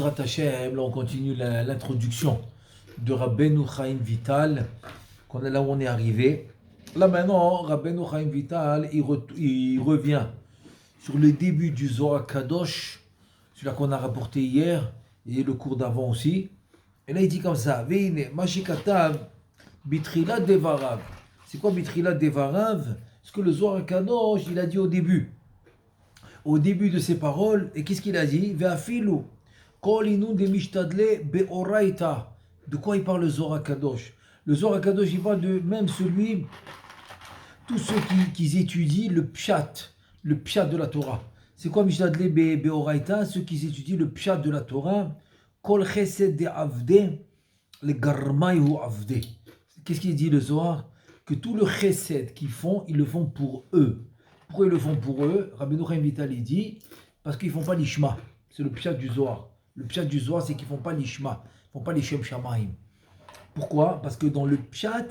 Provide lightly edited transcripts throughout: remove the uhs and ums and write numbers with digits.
Bezrat Hashem, là on continue l'introduction de Rabbeinu Chaim Vital, là où on est arrivé. Là maintenant, Rabbeinu Chaim Vital, il revient sur le début du Zohar Kadosh, celui-là qu'on a rapporté hier, et le cours d'avant aussi. Et là il dit comme ça, Veine, Mashikatav, Bitrila Devarav. C'est quoi Bitrila Devarav? Ce que le Zohar Kadosh, il a dit au début de ses paroles, et qu'est-ce qu'il a dit? Ve'afilu, kol inun de mishtadle be'oraita. De quoi il parle le Zohar Kadosh? Le Zohar Kadosh, il parle de même celui, tous ceux qui étudient le pshat de la Torah. C'est quoi mishtadle be'oraita? Ceux qui étudient le pshat de la Torah. Kol chesed de avde, le garmayu avde. Qu'est-ce qu'il dit le Zohar? Que tout le chesed qu'ils font, ils le font pour eux. Pourquoi ils le font pour eux? Rabbeinu Chaim Vital il dit parce qu'ils ne font pas l'ishma. C'est le pshat du Zohar. Le pshat du Zohar, c'est qu'ils ne font pas l'ishma. Ils ne font pas les shem shamaim. Pourquoi? Parce que dans le pshat,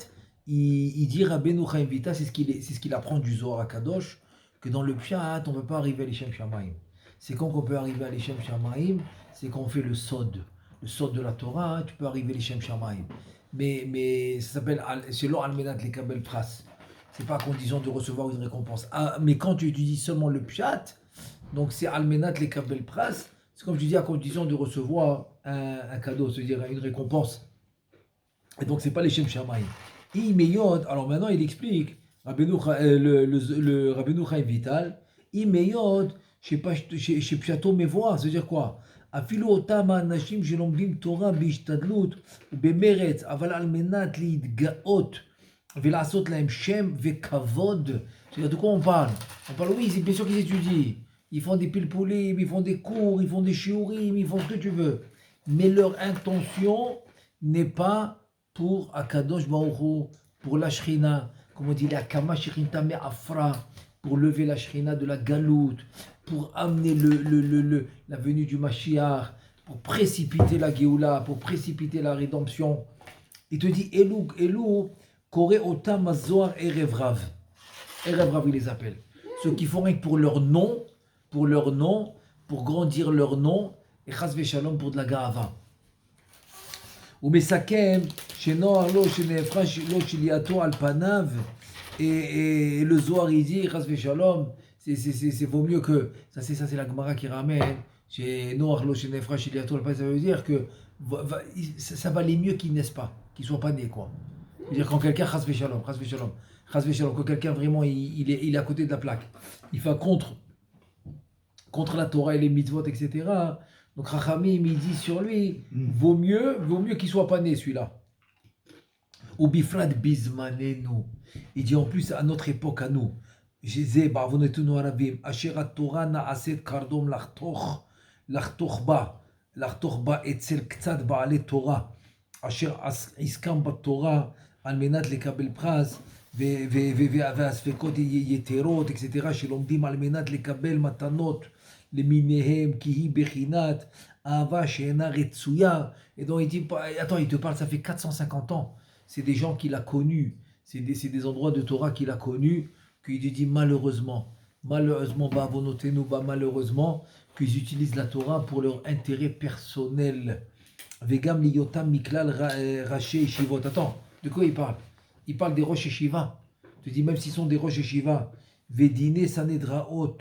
il dit Rabbeinu Chaim Vital, c'est ce qu'il apprend du Zohar à Kadosh, que dans le pshat, on ne peut pas arriver à les shem shamaim. C'est quand qu'on peut arriver à les shem shamaim, c'est quand on fait le sod. Le sod de la Torah, hein, tu peux arriver à les shem shamaim. Mais ça s'appelle, c'est l'or almenat les kabel pras. C'est pas à condition de recevoir une récompense. Ah, mais quand tu étudies seulement le pshat, donc c'est almenat les kabel pras, c'est comme je dis à condition de recevoir un cadeau, c'est-à-dire une récompense. Et donc c'est pas les shem shamaim. Imeyod, alors maintenant il explique, le Rabbeinu Chaim Vital, Imeyod, chez Pshato Mevoa, c'est-à-dire quoi? אפילו אותם האנשים שלומדים תורה בהשתדלות ובמרץ, אבל על מנת להתגאות ולעשות להם שם וכבוד. C'est-à-dire de quoi on parle? On parle, oui, c'est bien sûr qu'ils étudient. Ils font des pilpoulim, ils font des cours, ils font des shiurim, ils font ce que tu veux. Mais leur intention n'est pas pour Akadosh Baruch Hu, pour la Shrina, comme on dit, la Kama Shrinta Me Afra, pour lever la Shrina de la galoute, pour amener la venue du Mashiach, pour précipiter la Géoula, pour précipiter la rédemption. Il te dit, Elou, Kore Otam Azoar Erevrav. Erevrav, il les appelle. Ceux qui font rien que pour leur nom, pour grandir leur nom, et Chas Veshalom pour de la Ga'ava. Ou Mesakem, Shenoar Lo, Shenefra, Lo, Shiliato, Alpanav, et le Zohar, il dit, Chas Veshalom, c'est vaut mieux que ça c'est la Gemara qui ramène chez Noach Lo Shenefra Shiliato, ça veut dire que ça valait mieux qu'il naisse pas, qu'il soit pas né quoi. C'est-à-dire quand quelqu'un chas v'shalom, quand quelqu'un vraiment il est à côté de la plaque, il fait contre la Torah et les mitzvot etc. Donc Rachamim il dit sur lui vaut mieux qu'il soit pas né celui-là. Ou bifrat bizmanenu. Il dit en plus à notre époque à nous. Jézé, בעוונותינו הרבים, אשר התורה נעשית קרדום לחתוך בה אצל קצת בעלי תורה, אשר עסקם בתורה על מנת לקבל פרס, והספקות יתרות, etc., שלומדים על מנת לקבל מתנות למיניהם, כי היא בחינת אהבה שאינה רצויה. Et donc il dit, attends, il te parle, ça fait 450 ans, c'est des gens qu'il a connus, c'est des endroits de Torah qu'il a connus, qu'il dit malheureusement, malheureusement, qu'ils utilisent la Torah pour leur intérêt personnel. Vegam liyotam miklal raché shivot. Attends, de quoi il parle? Il parle des rosh shiva. Il te dit même s'ils sont des rosh shiva. Vedine sanedraot.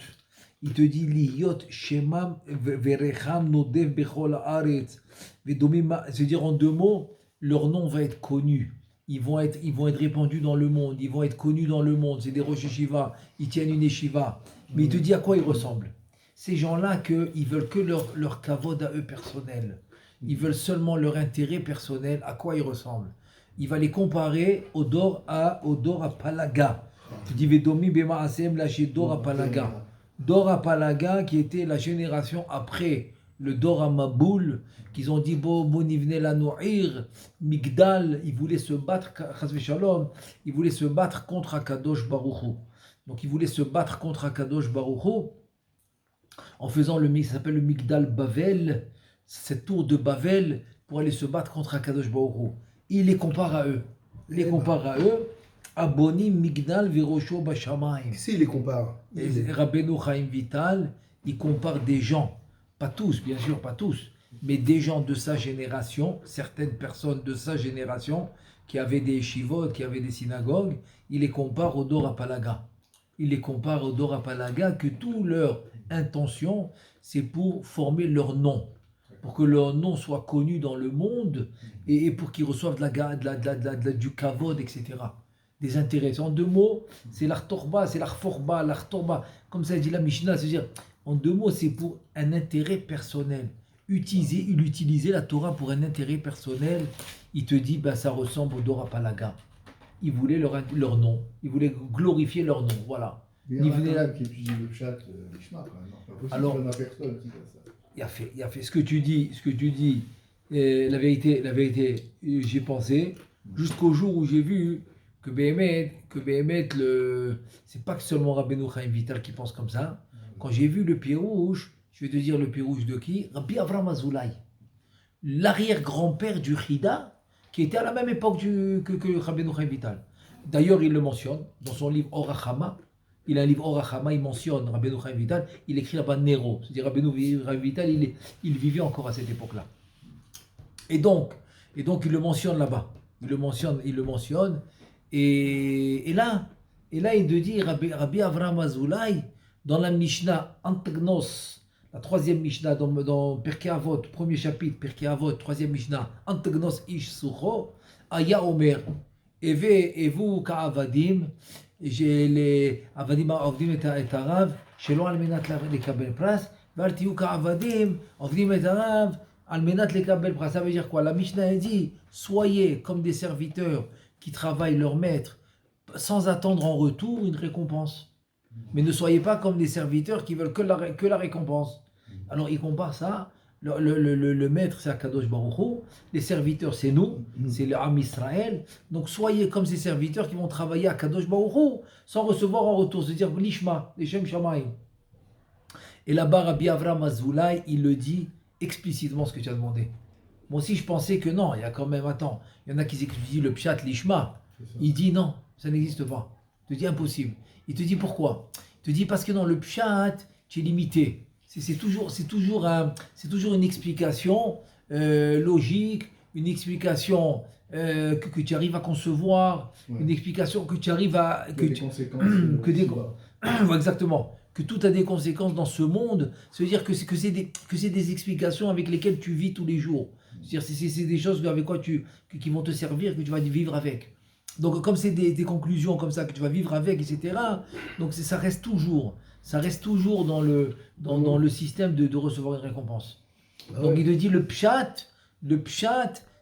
Il te dit liyot shemam verecham nodev bechol haaretz. C'est-à-dire en deux mots, leur nom va être connu. Ils vont être répandus dans le monde, ils vont être connus dans le monde, c'est des rosh yeshiva, ils tiennent une yeshiva. Mais il te dit à quoi ils ressemblent. Ces gens-là, ils veulent que leur kavod à eux personnel. Ils veulent seulement leur intérêt personnel. À quoi ils ressemblent? Il va les comparer au Dor à Palaga. Tu dis Vedomi Bema'asem lâché Dor à Palaga. Dor à Palaga qui était la génération après le Dor à Maboul, qu'ils ont dit Bonivne la Noir, Migdal, ils voulaient se battre, ils voulaient se battre contre Akadosh Baruch Hu. Donc ils voulaient se battre contre Akadosh Baruch Hu en faisant ça s'appelle le Migdal Bavel, cette tour de Bavel pour aller se battre contre Akadosh Baruch Hu. Il les compare à eux. Aboni Migdal Virosho Bashamaim. Si, il les compare. Rabbeinu Chaim Vital, il compare des gens. Pas tous, bien sûr, pas tous. Mais des gens de sa génération, certaines personnes de sa génération, qui avaient des shivot, qui avaient des synagogues, il les compare au Dor Apalaga. Il les compare au Dor Apalaga, que toute leur intention, c'est pour former leur nom, pour que leur nom soit connu dans le monde et pour qu'ils reçoivent du kavod, etc. Des intérêts. En deux mots, c'est l'artorba, c'est l'arforba, l'artorba. Comme ça dit la Mishnah, c'est-à-dire, en deux mots, c'est pour un intérêt personnel. Utiliser la Torah pour un intérêt personnel, il te dit, ben, ça ressemble au Dor Apalaga. Ils voulaient leur nom, ils voulaient glorifier leur nom, voilà. Il y a un qui étudie le chat, l'Ishma, quand même. Pas possible, Alors, il y en a personne qui fait ça. Il a fait ce que tu dis, la vérité, j'ai pensé, jusqu'au jour où j'ai vu que Béhémet, c'est pas que seulement Rabbeinu Chaim Vital qui pense comme ça. Quand j'ai vu le Pirouche, je vais te dire le Pirouche de qui? Rabbi Avram Azoulay, l'arrière-grand-père du Chida, qui était à la même époque que Rabbeinu Chaim Vital. D'ailleurs, il le mentionne dans son livre Orachama. Il a un livre Orachama, il mentionne Rabbeinu Chaim Vital, il écrit là-bas Nero. C'est-à-dire Rabbeinu Chaim Vital, il vivait encore à cette époque-là. Et donc il le mentionne là-bas. Il le mentionne. Et là, il te dit Rabbi Avram Azoulay, dans la Mishnah Antagnos, la troisième Mishnah dans Pirkei Avot, premier chapitre, Pirkei Avot, troisième Mishnah, Antagnos Ish Sucho, Aya Omer, Evu Ka'avadim, j'ai les Avadim Avdim et Arav, Shelo Almenat Lekabel Pras, Vartiu Ka'avadim, Avdim et Arav, Almenat Lekabel Pras. Ça veut dire quoi? La Mishnah dit, soyez comme des serviteurs qui travaillent leur maître sans attendre en retour une récompense. Mais ne soyez pas comme des serviteurs qui veulent que la récompense. Alors il compare ça, le maître c'est Akadosh Baruch Hu, les serviteurs c'est nous, c'est le Am Israël. Donc soyez comme ces serviteurs qui vont travailler à Akadosh Baruch Hu sans recevoir en retour, c'est-à-dire l'Ishma, les Shem Shamayim. Et là-bas Rabbi Avram Azoulay, il le dit explicitement ce que tu as demandé. Moi aussi je pensais que non, il y a quand même, attends, il y en a qui étudient le Pshat, l'Ishma. Il dit non, ça n'existe pas. Il te dit impossible. Il te dit pourquoi? Il te dit parce que dans le Pshat, tu es limité. C'est toujours une explication logique, une explication que tu arrives à concevoir, une explication que tu arrives à... Exactement. Que tout a des conséquences dans ce monde. Ça veut dire que c'est des explications avec lesquelles tu vis tous les jours. C'est-à-dire c'est des choses avec quoi qui vont te servir, que tu vas vivre avec. Donc comme c'est des conclusions comme ça que tu vas vivre avec, etc. Donc ça reste toujours dans le système de recevoir une récompense. Donc il te dit le pshat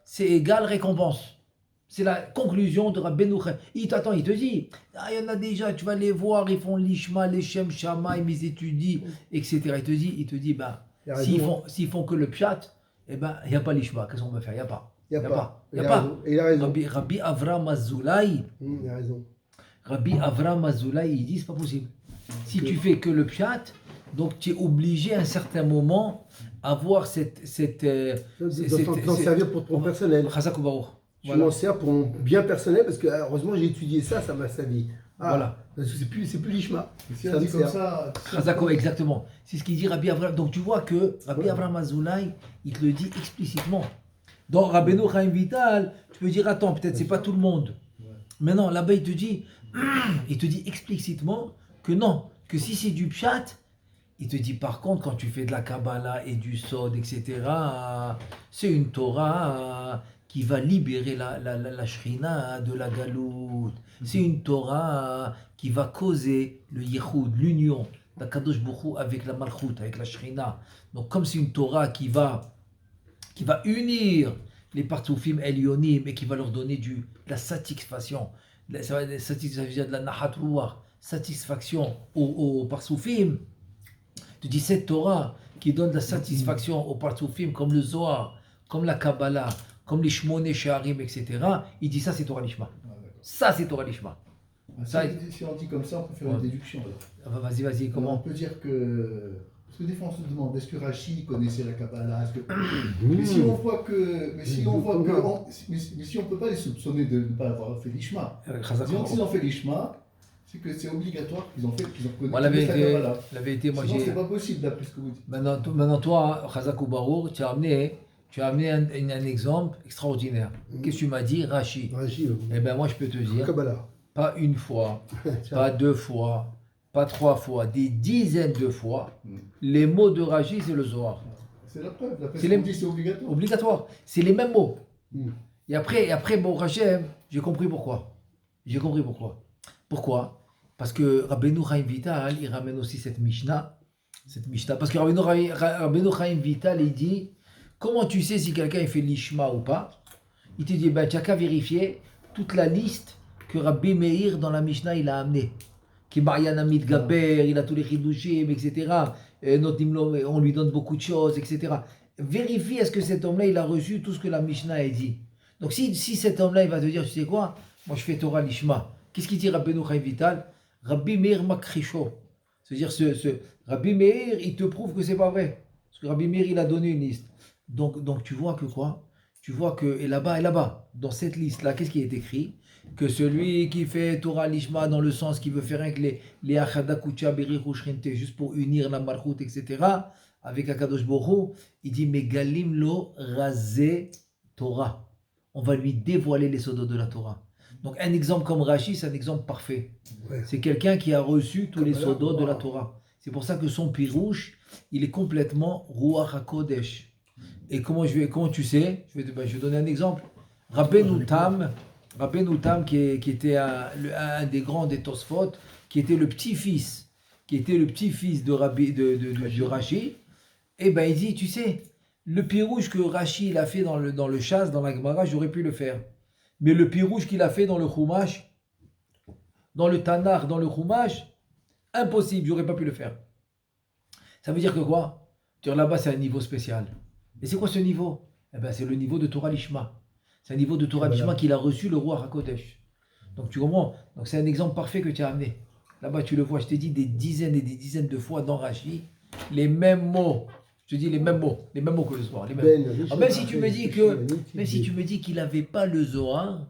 c'est égal récompense. C'est la conclusion de Rabbeinu Chaim. Il te dit, il y en a déjà, tu vas les voir, ils font l'ishma, les shem shamaim, ils étudient, etc. Il te dit, s'ils font que le pshat, eh ben, il n'y a pas l'ishma, qu'est-ce qu'on va faire? Il n'y a pas. Il n'y a pas. Il a raison. Rabbi Avram Azoulay, Il a raison. Rabbi Avram Azoulay, il dit c'est pas possible. Si tu fais que le pshat, donc tu es obligé à un certain moment avoir cette d'en servir pour ton personnel. Chazak Baruch. Je m'en sers pour mon bien personnel parce que heureusement j'ai étudié ça m'a servi. Voilà. Parce que c'est plus l'ishma. Si on dit comme ça. Chazak, exactement. C'est ce qu'il dit Rabbi Avram. Donc tu vois que Rabbi Avram Azoulay, il te le dit explicitement. Dans Rabbeinu Chaim Vital, tu peux dire attends, peut-être c'est pas tout le monde. Mais non, là-bas il te dit explicitement que non, que si c'est du pshat, il te dit par contre quand tu fais de la Kabbalah et du Sod, etc., c'est une Torah qui va libérer la Shrina de la Galout. C'est une Torah qui va causer le Yichud, l'union d'Akadosh Baruch Hu avec la Malchut, avec la Shrina. Donc comme c'est une Torah qui va unir les Partsoufim Elyonim et qui va leur donner de la satisfaction. Ça va être satisfaction de la Nahat Ruach, satisfaction aux Partsoufim. Tu dis cette Torah qui donne de la satisfaction aux Partsoufim comme le Zohar, comme la Kabbalah, comme les Shmoné Sheharim, etc. Il dit ça c'est Torah Lishma. Ça c'est Torah Lishma. Si on dit comme ça, on peut faire une déduction. Vas-y, comment? On peut dire que... Parce que des fois on se demande, est-ce que Rashi connaissait la Kabbalah? Mais si on voit que... Mais si on peut pas les soupçonner de ne pas avoir fait l'Ishma. Disons qu'ils ont fait l'Ishma, C'est que c'est obligatoire qu'ils ont connu Moi, la la Kabbalah. vérité, moi, Sinon, j'ai. c'est pas possible d'après ce que vous dites. Maintenant, toi, Chazak ou Barour, tu as amené un exemple extraordinaire. Qu'est-ce que tu m'as dit, Rachi? Rachi, Eh bien, moi, je peux te dire, Kabbalah. pas une fois, Tiens. pas deux fois, pas trois fois, des dizaines de fois, les mots de Rachi, c'est le Zohar. C'est la preuve. D'après C'est ce les- qu'on dit, c'est obligatoire. Obligatoire. C'est les mêmes mots. Mm. Et après, bon, Rachem, j'ai compris pourquoi. J'ai compris pourquoi. Pourquoi? Parce que Rabbeinu Chaim Vital, il ramène aussi cette Mishnah. Parce que Rabbeinu Chaim Vital, il dit, comment tu sais si quelqu'un il fait l'Ishma ou pas? Il te dit, ben, tu n'as qu'à vérifier toute la liste que Rabbi Meir dans la Mishnah, il a amené. Qui Mariana Gaber, il a tous les Chidushim, etc. On lui donne beaucoup de choses, etc. Vérifie est-ce que cet homme-là, il a reçu tout ce que la Mishnah a dit. Donc si cet homme-là, il va te dire, tu sais quoi, moi je fais Torah Lishma. Qu'est-ce qu'il dit Rabbeinu Chaim Vital? Rabbi Meir Makrisho. C'est-à-dire, Rabbi Meir, il te prouve que c'est pas vrai. Parce que Rabbi Meir, il a donné une liste. Donc tu vois que quoi? Tu vois que, et là-bas, dans cette liste-là, qu'est-ce qui est écrit? Que celui qui fait Torah Lishma dans le sens qu'il veut faire avec les Achada Kucha Berichu Shrinte, juste pour unir la Malchut, etc., avec Akadosh Borou, il dit Megalim lo razé Torah. On va lui dévoiler les sodos de la Torah. Donc un exemple comme Rashi, c'est un exemple parfait. Ouais. C'est quelqu'un qui a reçu tous les Kabbalah, sodos de la wow. Torah. C'est pour ça que son pirouche, il est complètement Ruach HaKodesh. Et comment tu sais? Je vais donner un exemple. Rabbeinu Tam, qui était un des grands des Tosfot, qui était le petit-fils de Rashi, et ben il dit, tu sais, le pirouche que Rashi il a fait dans le Shas, dans la Gemara, j'aurais pu le faire. Mais le pirouche qu'il a fait dans le Chumash, dans le Tanakh, dans le Chumash, impossible, j'aurais pas pu le faire. Ça veut dire que quoi? Là-bas, c'est un niveau spécial. Et c'est quoi ce niveau? Eh ben, c'est le niveau de Torah Lishma. C'est un niveau de Torah Lishma qu'il a reçu le roi HaKodesh. Donc tu comprends? Donc c'est un exemple parfait que tu as amené. Là-bas, tu le vois, je t'ai dit des dizaines et des dizaines de fois dans Rashi, les mêmes mots. Je te dis les mêmes mots que le Zohar. Les mêmes. Alors, même si tu me dis qu'il n'avait pas le Zohar,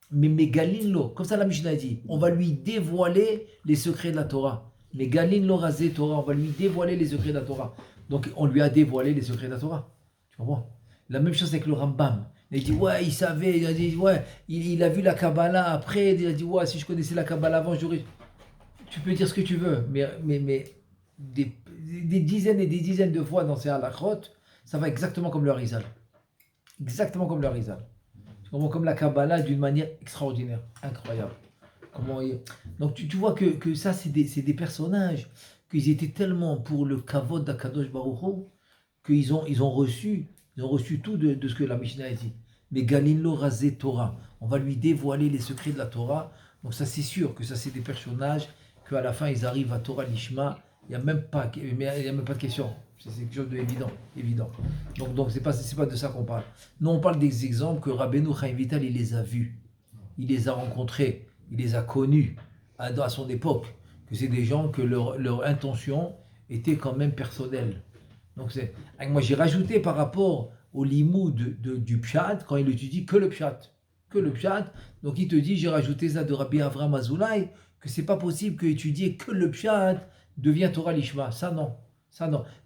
mais Megalin lo, comme ça la Mishnah dit, on va lui dévoiler les secrets de la Torah. Megalin lo razé Torah, on va lui dévoiler les secrets de la Torah. Donc on lui a dévoilé les secrets de la Torah. Tu comprends? La même chose avec le Rambam. Il dit, ouais, il savait, il a dit, ouais, il a vu la Kabbalah après, il a dit, ouais, si je connaissais la Kabbalah avant, j'aurais. Tu peux dire ce que tu veux, mais des dizaines et des dizaines de fois dans ces halakhot, ça va exactement comme le Harizal. Exactement comme le Harizal. Comme la Kabbalah d'une manière extraordinaire, incroyable. Donc tu vois que ça, c'est des personnages, qu'ils étaient tellement pour le kavod d'Akadosh Baruch Hu, qu'ils ont reçu tout de ce que la Mishnah a dit. Mais Galileo Razé Torah, on va lui dévoiler les secrets de la Torah. Donc ça, c'est sûr que ça, c'est des personnages qu'à la fin, ils arrivent à Torah Lishma. Il n'y a même pas de question. C'est quelque chose d'évident. Donc c'est pas de ça qu'on parle. Nous, on parle des exemples que Rabbeinu Chaim Vital, il les a vus. Il les a rencontrés. Il les a connus à son époque. Que c'est des gens que leur intention était quand même personnelle. Donc moi, j'ai rajouté par rapport au limoud du Pshat, quand il étudie que le Pshat. Donc il te dit, j'ai rajouté ça de Rabbi Avram Azoulay, que c'est pas possible que étudier que le Pshat devient Torah Lishma. Ça non.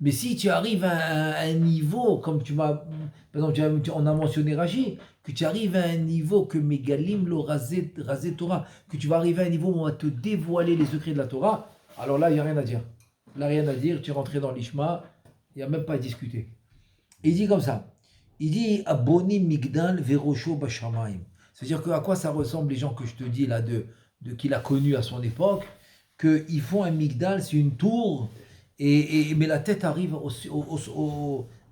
Mais si tu arrives à un niveau, comme par exemple, on a mentionné Rashi, que tu arrives à un niveau que Megalim lo razé Torah, que tu vas arriver à un niveau où on va te dévoiler les secrets de la Torah, alors là, il n'y a rien à dire. Tu es rentré dans l'Ishma, il n'y a même pas à discuter. Il dit comme ça, il dit Aboni Migdal Verosho Bashamaim. C'est-à-dire à quoi ça ressemble les gens que je te dis là, qu'il a connus à son époque, qu'ils font un Migdal, c'est une tour, mais la tête arrive au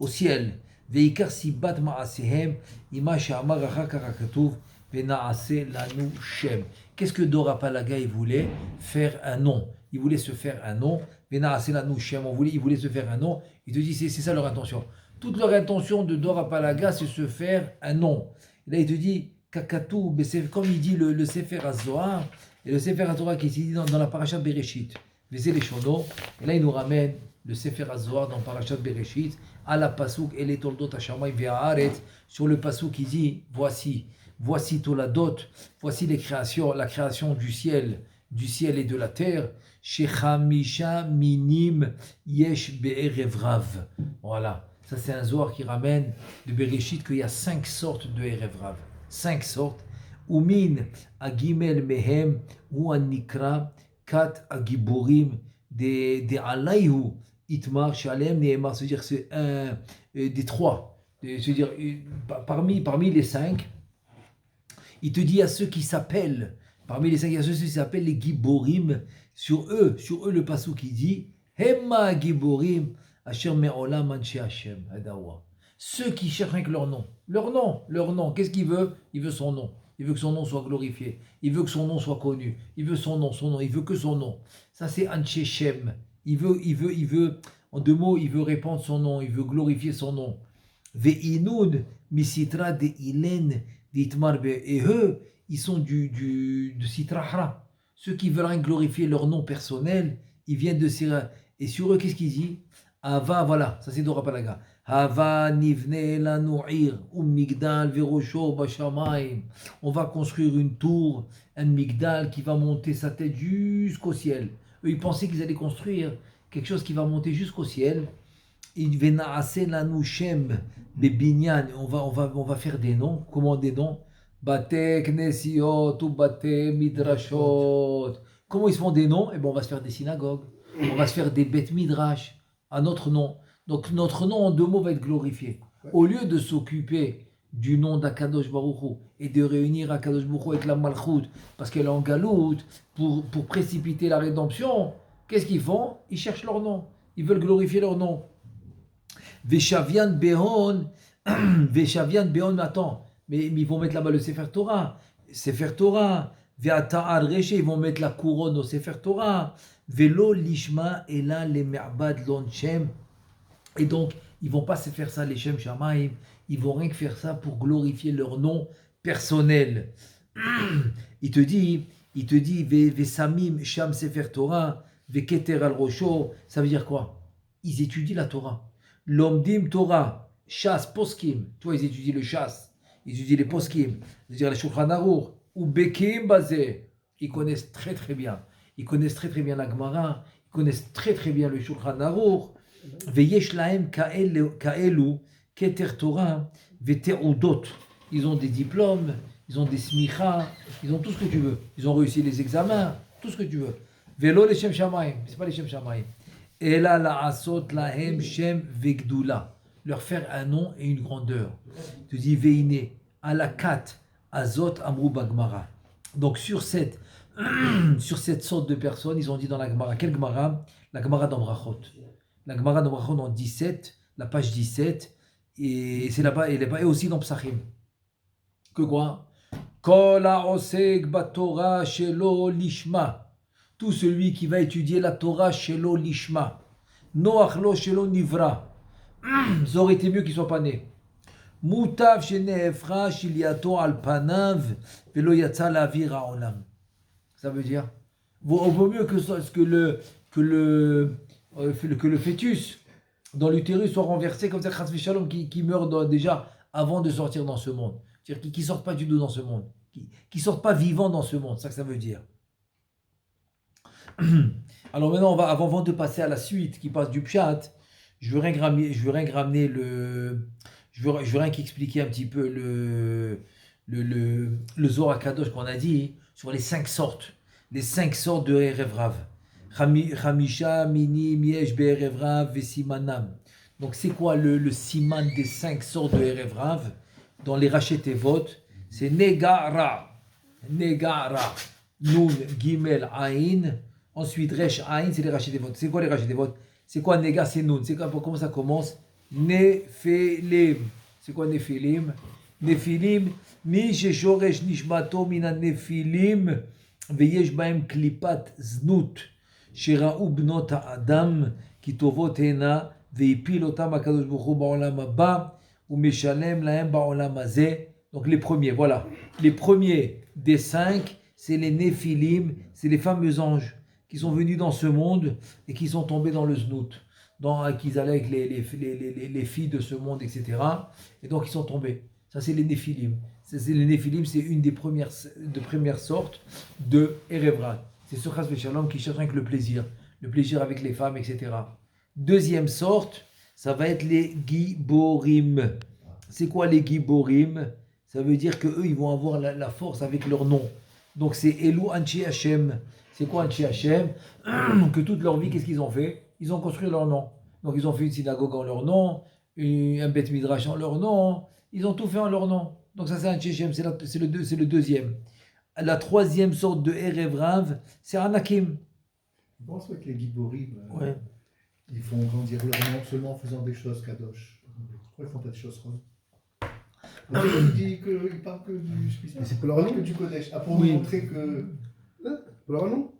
ciel. Veikar sibat ma'asehem, ima she'amar achar hakatuv, ve'na'ase lanu shem. Qu'est-ce que Dora Palaga il voulait? Faire un nom. Il voulait se faire un nom. Ve'na'ase lanu shem. Il voulait se faire un nom. Il te dit, c'est ça leur intention. Toute leur intention de Dora Palaga, c'est se faire un nom. Et là, il te dit, Kakatou, comme il dit le Sefer HaZohar, et le Sefer HaTorah qui est dit dans la Parashat Bereshit. Vezé les Shono. Et là, il nous ramène le Sefer HaZohar dans Parashat Bereshit, à la Pasuk, et les Toldot HaShamayim ve'haaretz, sur le Pasuk qui dit, voici Toladot, voici la création du ciel du ciel et de la terre. Shechamisha minim yesh be'erev rav. Voilà, ça c'est un Zohar qui ramène de Bereshit qu'il y a 5 sortes de erev rav. 5 sortes. Umin agimel mehem ou anikra kat agiborim de alayhu itmar shalem neemar. C'est-à-dire c'est un des 3. C'est-à-dire parmi les 5, il te dit à ceux qui s'appellent, parmi les 5, il y a ceux qui s'appellent les Giborim, sur eux le passou qui dit Hemma Giborim, Asher Me'olam Anshe Hashem, Adawa. Ceux qui cherchent rien que leur nom. Qu'est-ce qu'il veut? Il veut son nom. Il veut que son nom soit glorifié. Il veut que son nom soit connu. Il veut son nom. Il veut que son nom. Ça c'est Anshe Shem. Il veut, en 2 mots, il veut répandre son nom. Il veut glorifier son nom. Ve'inun misitra de ilen d'itmar. Et eux, ils sont de Sitrahra. Ceux qui veulent rien glorifier leur nom personnel, ils viennent de Sira. Et sur eux, qu'est-ce qu'ils disent? Ava, voilà, ça c'est Dorapalaga. Ava nivne lanu'ir, migdal verosho bashamaim. On va construire une tour, un migdal qui va monter sa tête jusqu'au ciel. Eux, ils pensaient qu'ils allaient construire quelque chose qui va monter jusqu'au ciel. Il venaase lanu shem bebinyan. On va faire des noms. Comment des noms? Bate knesiot ou bate midrashot. Comment ils se font des noms? Eh bien, on va se faire des synagogues. On va se faire des bet midrash à notre nom. Donc, notre nom en 2 mots va être glorifié. Au lieu de s'occuper du nom d'Akadosh Baruch Hu et de réunir Akadosh Baruch Hu avec la Malchut, parce qu'elle est en galoute, pour précipiter la rédemption, qu'est-ce qu'ils font? Ils cherchent leur nom. Ils veulent glorifier leur nom. Veshavian Behon, attends, mais ils vont mettre là-bas le Sefer Torah. Sefer Torah, Ve'ata'ar Reche, ils vont mettre la couronne au Sefer Torah. Velo Lishma, et là, les Me'abad Lonchem. Et donc, ils vont pas se faire ça, les Shem Shamaim. Ils vont rien que faire ça pour glorifier leur nom personnel. Il te dit, Vesamim Sham Sefer Torah, Veketer al Rosho. Ça veut dire quoi? Ils étudient la Torah. L'omdim Torah, Shas, Poskim. Toi, ils étudient le Shas. Ils étudient les Poskim. C'est-à-dire les Shulchan Aruch. Ou Bekim Bazé. Ils connaissent très très bien. Ils connaissent très très bien la Gemara. Ils connaissent très très bien le Shulchan Aruch. Veyesh lahem kaelu keter Torah veteudot. Ils ont des diplômes, ils ont des smicha, ils ont tout ce que tu veux. Ils ont réussi les examens, tout ce que tu veux. Velo les Shem Shamaim, c'est pas les Shem Shamaim. Ela la asot lahem Shem vegdula. Leur faire un nom et une grandeur. Tu dis veine alakat azot amru bagmara. Donc sur cette sorte de personnes, ils ont dit dans la Gemara, quelle Gemara? La Gemara d'Ambrachot. La Gemara d'Ambrachot dans 17, la page 17, et c'est là-bas, et aussi dans Psachim. Que quoi? Kol ha'osek batorah shelo lishma. Tout celui qui va étudier la Torah shelo lishma. Noach lo shelo nivra. Ça aurait été mieux qu'il ne soit pas né. Mutav sheneefra shiliato al panav velo yatsa lavir ha'olam. Ça veut dire, vaut mieux que le fœtus dans l'utérus soit renversé comme ça, Chas v'Shalom, qui meurt déjà avant de sortir dans ce monde. C'est-à-dire qui ne sortent pas du tout dans ce monde, qui ne sortent pas vivants dans ce monde, c'est ça que ça veut dire. Alors maintenant, avant de passer à la suite qui passe du Pshat, je veux rien qu'expliquer un petit peu le Zohar Kadosh qu'on a dit sur les 5 sortes de Erev Rav. Chamisha, Mini, Miesh, Be'erev Rav, Vesimanam. Donc c'est quoi le siman des 5 sortes de Erev Rav dans les Rachet Tevot? C'est Negara, Nun, Gimel, Aïn. Ensuite, Resh, Aïn, c'est les Rachet Tevot. C'est quoi les Rachet Tevot? C'est quoi Nega, c'est Nun? C'est quoi, comment ça commence? Nephilim. C'est quoi Nephilim? Nephilim, Mi Sheshoresh Nishmato Mina Nephilim, Veyesh Baem Klipat Znut, Sheraou Bnot Adam, Kitovot Hena, Veipil Otam Akadosh Baruch Hu Ba'olam Haba, ou Meshalem Lahem Ba'olam Hazeh. Donc les premiers, voilà. Les premiers des 5, c'est les Nephilim, c'est les fameux anges qui sont venus dans ce monde et qui sont tombés dans le Znut, qu'ils allaient avec les filles de ce monde, etc. Et donc ils sont tombés. Ça, c'est les Nephilim. Les Nephilim, c'est une des premières sortes de Erev c'est ce chas v'shalom qui cherche avec le plaisir avec les femmes, etc. Deuxième sorte, ça va être les giborim. C'est quoi les giborim? Ça veut dire qu'eux, ils vont avoir la force avec leur nom. Donc c'est Elou Anchi Hashem. C'est quoi Anchi Hashem? Que toute leur vie, qu'est-ce qu'ils ont fait? Ils ont construit leur nom. Donc ils ont fait une synagogue en leur nom, un Beth Midrash en leur nom, ils ont tout fait en leur nom. Donc ça c'est Anchi Hashem, c'est le deuxième. La troisième sorte de Erev Rav, c'est Anakim. Je pense que les Giborim, Ouais. ils font grandir leur nom seulement en faisant des choses kadosh. Pourquoi ils font pas des choses roses? Il dit qu'il parle que du spécial. Mais c'est pour leur nom que du Kodesh. Ah, pour Oui. montrer que. Pour leur nom.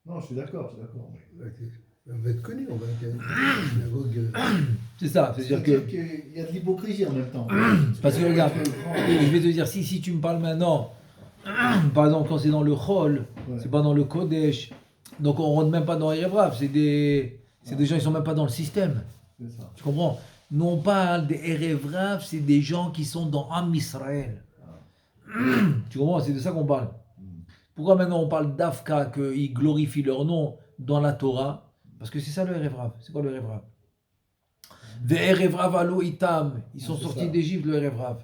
Non, je suis d'accord, mais... On va être connu, on va être une synagogue. C'est ça, c'est-à-dire que... qu'il y a de l'hypocrisie en même temps. Parce que regarde, je vais te dire, si tu me parles maintenant, par exemple quand c'est dans le Chol, Ouais. c'est pas dans le Kodesh, donc on rentre même pas dans Erev Rav, c'est des gens qui sont même pas dans le système, C'est ça. tu comprends? Nous on parle des Erev Rav, c'est des gens qui sont dans Am Israël. Tu comprends? C'est de ça qu'on parle. Pourquoi maintenant on parle d'Afka, qu'ils glorifient leur nom dans la Torah? Parce que c'est ça le Erev Rav. C'est quoi le Erev Rav? Ve Erev Rav alo itam, ils sont c'est sortis ça. d'Égypte, le Erev Rav.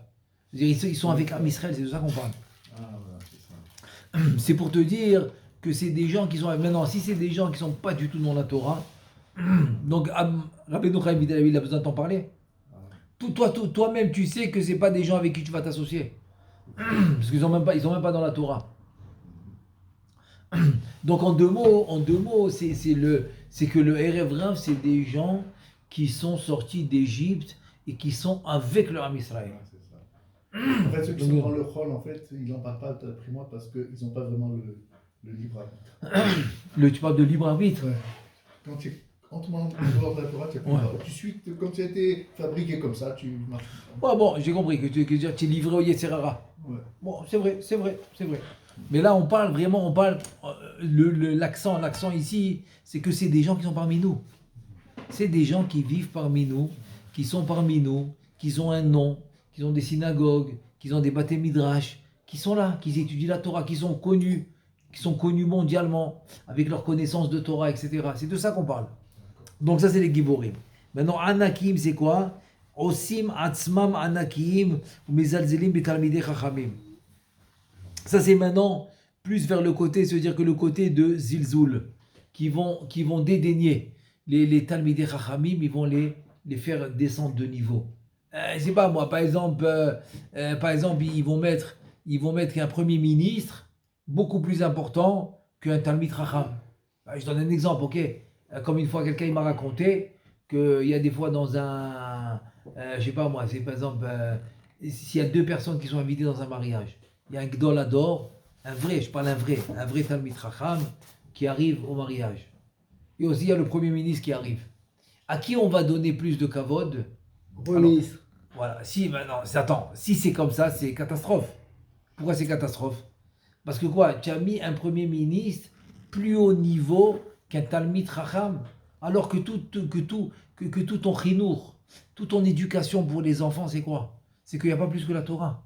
C'est-à-dire, ils sont avec Am Israël, c'est de ça qu'on parle. Ah, voilà, c'est ça. C'est pour te dire que c'est des gens qui sont... Maintenant, si c'est des gens qui ne sont pas du tout dans la Torah, donc Rabbeinu Chaim Vital, il a besoin de t'en parler. Toi-même, tu sais que ce n'est pas des gens avec qui tu vas t'associer. Parce qu'ils ne sont même pas dans la Torah. Donc en deux mots, c'est que le Erev Rav, c'est des gens qui sont sortis d'Égypte et qui sont avec le Ham Israël. Ouais, c'est ça. En fait, ceux qui sont dans le rôle, en fait, ils n'en parlent pas d'après moi parce qu'ils n'ont pas vraiment le libre arbitre. Tu parles de libre arbitre. Ouais. Quand tu es en dehors de la Torah, tu as plus Ouais. le droit. Tu suis, comme tu as été fabriqué comme ça, tu marches. Ouais, bon, j'ai compris que tu es livré au Yetzirara. Ouais. Bon, c'est vrai. Mais là, on parle, l'accent ici, c'est que c'est des gens qui sont parmi nous. C'est des gens qui vivent parmi nous, qui sont parmi nous, qui ont un nom, qui ont des synagogues, qui ont des bâtés midrash, qui sont là, qui étudient la Torah, qui sont connus mondialement, avec leur connaissance de Torah, etc. C'est de ça qu'on parle. Donc ça, c'est les Giborim. Maintenant, Anakim, c'est quoi? Osim atzmam anakim ou mezalzelim betalmidei chachamim. Ça, c'est maintenant plus vers le côté, c'est-à-dire que le côté de Zilzoul, qui vont dédaigner les talmidei chachamim, ils vont les faire descendre de niveau. C'est pas moi, par exemple, ils vont mettre un premier ministre beaucoup plus important qu'un talmid chacham. Je donne un exemple, ok? Comme une fois, quelqu'un il m'a raconté qu'il y a des fois dans un... je sais pas moi, c'est par exemple, s'il y a deux personnes qui sont invitées dans un mariage, il y a un Gdol Ador, un vrai Talmid Chacham qui arrive au mariage. Et aussi il y a le Premier ministre qui arrive. À qui on va donner plus de kavod? Premier ministre. Voilà, si c'est comme ça, c'est catastrophe. Pourquoi c'est catastrophe? Parce que quoi, tu as mis un Premier ministre plus haut niveau qu'un Talmid Chacham, alors que tout ton chinour, toute ton éducation pour les enfants, c'est quoi? C'est qu'il n'y a pas plus que la Torah.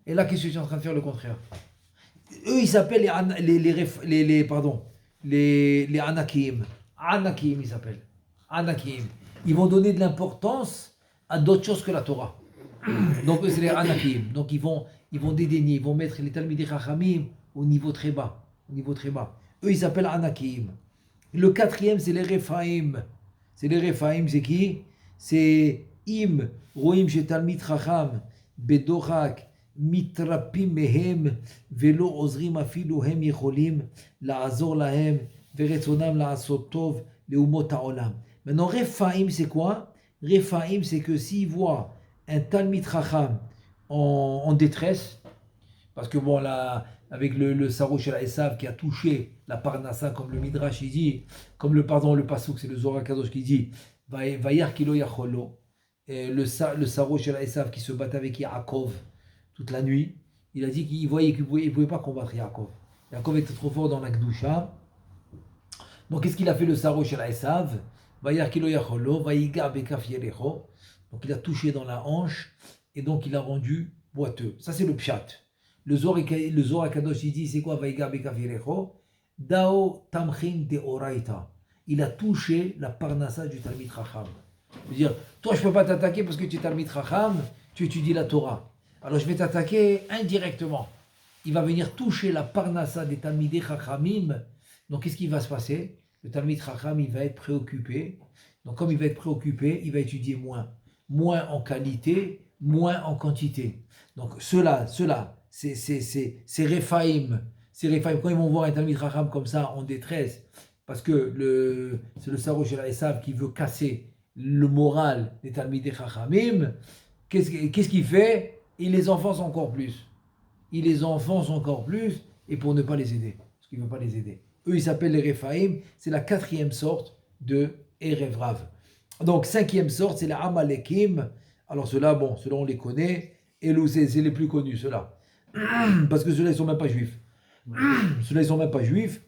Et là, qu'est-ce que tu es en train de faire le contraire? Eux, ils s'appellent les Anakim. Anakim, ils s'appellent. Anakim. Ils vont donner de l'importance à d'autres choses que la Torah. Donc, eux, c'est les Anakim. Donc, ils vont dédaigner, ils vont mettre les Talmidei Chachamim au niveau très bas. Eux, ils s'appellent Anakim. Le quatrième, c'est les Rephaim. C'est qui? C'est Im, Roim, Shetalmid Chacham, Bedochak, Mitrapim Mehem, Velo Ozrim Afilu Hem Yecholim, Laazor Lahem, Veretzonam Laasot Tov, Leumot Haolam. Maintenant, Rephaim, c'est quoi? Rephaim, c'est que s'ils voient un Talmid Chacham en détresse, parce que bon, là, avec le Saro chez la Esav qui a touché la Parnassa, comme le Midrash il dit, le Pasuk, c'est le Zohar Kadosh qui dit, Vayar Kilo Yacholo, le Saro chez la Esav qui se battait avec Yaakov toute la nuit, il a dit qu'il voyait qu'il ne pouvait pas combattre Yaakov. Yaakov était trop fort dans la Gdusha. Donc qu'est-ce qu'il a fait le Saro chez la Esav? Vayar Kilo Yacholo, Vayiga Bekaf Yerecho. Donc il a touché dans la hanche et donc il a rendu boiteux. Ça c'est le Pshat. Le Zohar Kadosh il dit c'est quoi Vaïga Bekavirecho? Dao Tamchin de Oraita. Il a touché la parnassa du Talmid Chacham. C'est-à-dire, toi, je ne peux pas t'attaquer parce que tu es Talmid Chacham, tu étudies la Torah. Alors, je vais t'attaquer indirectement. Il va venir toucher la parnassa des Talmidei Chachamim. Donc, qu'est-ce qui va se passer? Le Talmid Chacham, il va être préoccupé. Donc, comme il va être préoccupé, il va étudier moins. Moins en qualité, moins en quantité. Donc, ceux-là, c'est Rephaïm. C'est Rephaïm. Quand ils vont voir un Talmid Chacham comme ça, en détresse, parce que c'est le Sarosh et la Esav qui veut casser le moral des Talmidei Chachamim, qu'est-ce qu'il fait? Il les enfonce encore plus. Il les enfonce encore plus, et pour ne pas les aider. Parce qu'il ne veut pas les aider. Eux, ils s'appellent les Rephaïm. C'est la 4e sorte de Erev Rav. Donc, 5e sorte, c'est la Amalekim. Alors, ceux-là, bon, ceux-là, on les connaît. Et c'est les plus connus, ceux-là. Parce que ceux-là, ils ne sont même pas juifs. Ceux-là, ils ne sont même pas juifs.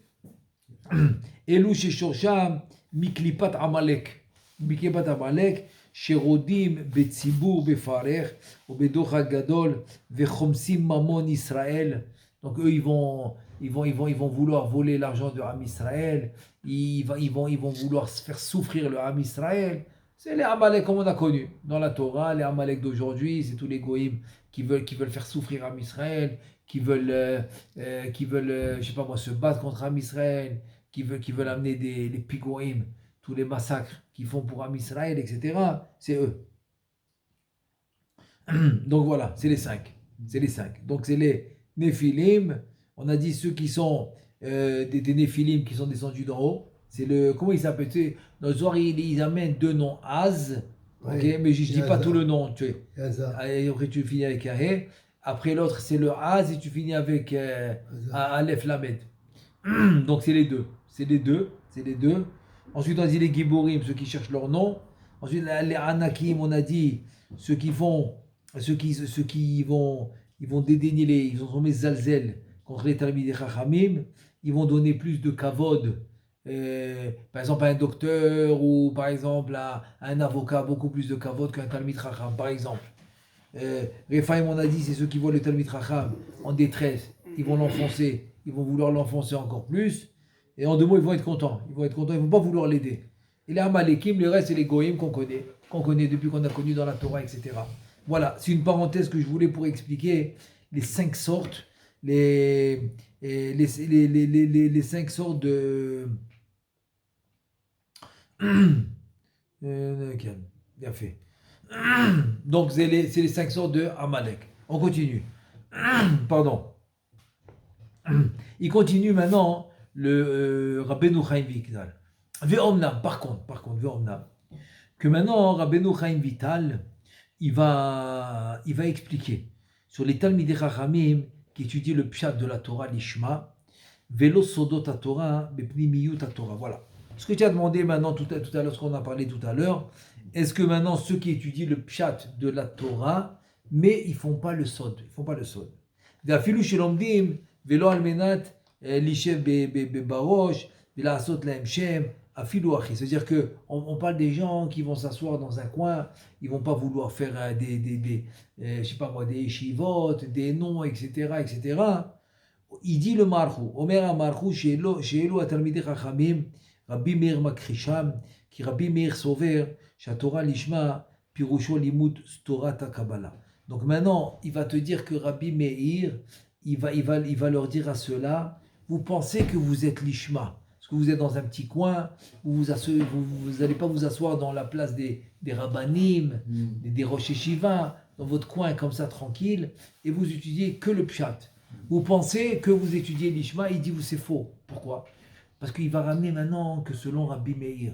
Elou chez Shorsham, Miklipat Amalek. Miklipat Amalek, Sherodim, Betzibur, Befarech, Obedocha Gadol, Vechomsim Mamon Israël. Donc eux, ils vont vouloir voler l'argent de Ham Israël. Ils vont vouloir se faire souffrir le Ham Israël. C'est les Amalek comme on a connu dans la Torah. Les Amalek d'aujourd'hui, c'est tous les goïms qui veulent faire souffrir Ham Israël, qui veulent, je sais pas moi, se battre contre Ham Israël, qui veulent amener les pigoïm, tous les massacres qu'ils font pour Ham Israël, etc. C'est eux. Donc voilà, c'est les 5. C'est les 5. Donc c'est les Néphilim. On a dit ceux qui sont des Néphilim qui sont descendus d'en haut. C'est le. Comment il s'appelle? Dans le soir, ils amènent 2 noms. Az. Ok, mais je ne dis pas tout le nom. Tu sais. Après, tu finis avec Yahé. Après, l'autre, c'est le Az et tu finis avec Aleph Lamed. Donc c'est les deux. C'est les deux. Ensuite, on a dit les Giborim, ceux qui cherchent leur nom. Ensuite, les Anakim, on a dit ceux qui vont dédaigner ils ont mis Zalzel contre les Talmidei Chachamim. Ils vont donner plus de kavod, par exemple à un docteur ou par exemple à un avocat, beaucoup plus de kavod qu'un Talmid Chacham, par exemple. Rephaïm, on a dit, c'est ceux qui voient le Talmid Chacham en détresse, ils vont l'enfoncer, ils vont vouloir l'enfoncer encore plus. Et en 2 mots, ils vont être contents, ils ne vont pas vouloir l'aider. Et les Amalekim, le reste, c'est les Goïm qu'on connaît depuis qu'on a connu dans la Torah, etc. Voilà, c'est une parenthèse que je voulais pour expliquer les 5 sortes, les 5 sortes de... Bien fait. Donc, c'est les 5 sortes de Amalek. On continue. Pardon. Il continue maintenant le Rabbeinu Chaim Vital. Ve'omnam, par contre, Ve'omnam, que maintenant Rabbeinu Chaim Vital, il va expliquer sur les Talmidei Chachamim qui étudient le pshat de la Torah, l'Ishma, Velo Sodot Torah, Bepnimiyut Torah. Voilà. Ce que tu as demandé maintenant, tout à l'heure, ce qu'on a parlé tout à l'heure, est-ce que maintenant ceux qui étudient le pshat de la Torah, mais ils ne font pas le sod, Ve'afilu shelomdim, Velo almenat, Lishev bebarosh, Ve'lasot lahem shem, c'est-à-dire qu'on parle des gens qui vont s'asseoir dans un coin, ils ne vont pas vouloir faire je sais pas moi, des yeshivot, des noms, etc., etc. Il dit le marchou, Omer marchou, chez Elo atalmidei chachamim, Rabbi Meir Makrisham, qui Rabbi Meir Sover, Torah Lishma, Pirusho Limud Torah Kabbalah. Donc maintenant, il va te dire que Rabbi Meir, il va leur dire à ceux-là, vous pensez que vous êtes Lishma, parce que vous êtes dans un petit coin, vous n'allez pas vous asseoir dans la place des Rabbanim, des Rosh Yeshiva, dans votre coin comme ça tranquille, et vous étudiez que le Pshat. Vous pensez que vous étudiez l'Ishma, il dit c'est faux. Pourquoi? Parce qu'il va ramener maintenant que selon Rabbi Meir,